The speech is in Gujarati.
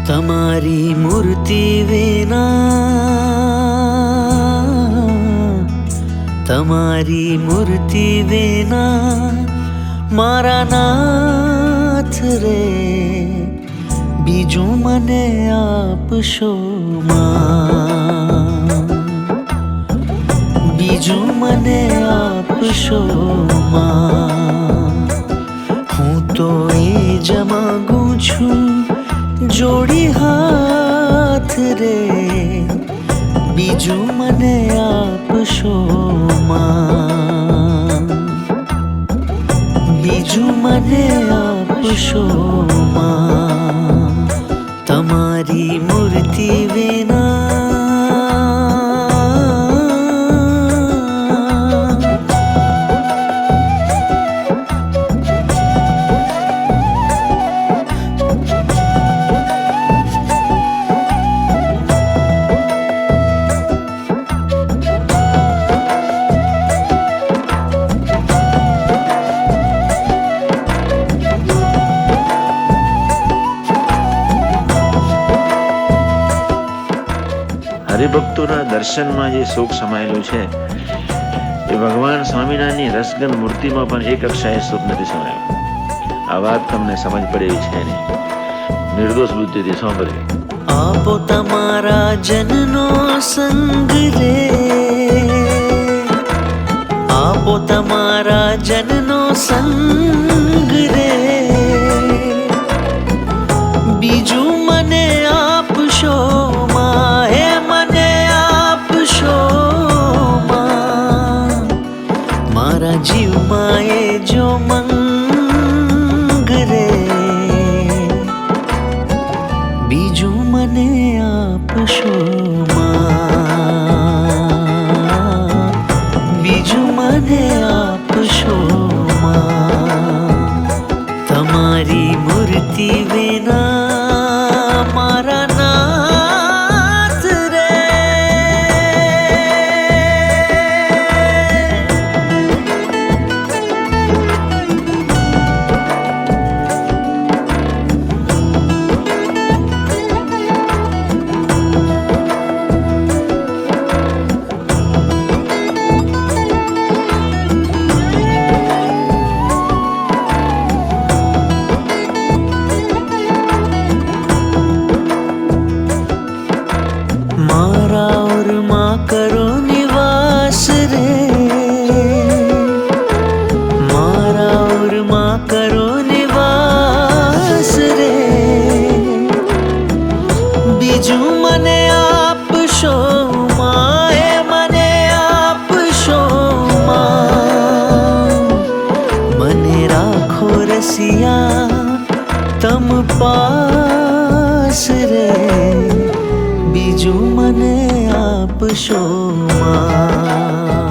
તમારી મૂર્તિ વિના, તમારી મૂર્તિ વિના મારા નાથ રે બીજું મને આપશો માં, બીજું મને આપશો માં. હું તો એ જ માંગુ છું જોડી હાથ રે બીજું મને આપશો માં, બીજું મને આપશો માં. તમારી મૂર્તિ વિના હરિભક્તોના દર્શનમાં જે સુખ સમાયેલું છે એ ભગવાન સ્વામિનારાયણની રસગંધ મૂર્તિમાં પણ એક અક્ષાએ સુખ નથી સમાયેલું. આ વાત તમને સમજ પડે એવી છે નહીં. નિર્દોષ બુદ્ધિથી સાંભળજો. આપો તમારા જનનો સંગ રે, આપો તમારા જનનો સંગ રે બીજું મને આપશો માં, હે મને આપશો માં. મારા જીવમાં એ જો મંગ રે બીજું મને આપશો માં, બીજું મને આપશો માં. તમારી મૂર્તિ વિના મારા નાથ રે मारा और माँ करो निवास रे, मारा और माँ करो निवास रे बीजू मने आपशो माँ, ए मने आपशो माँ. मने राखो रसिया तम पास रे બીજું મને આપશો માં.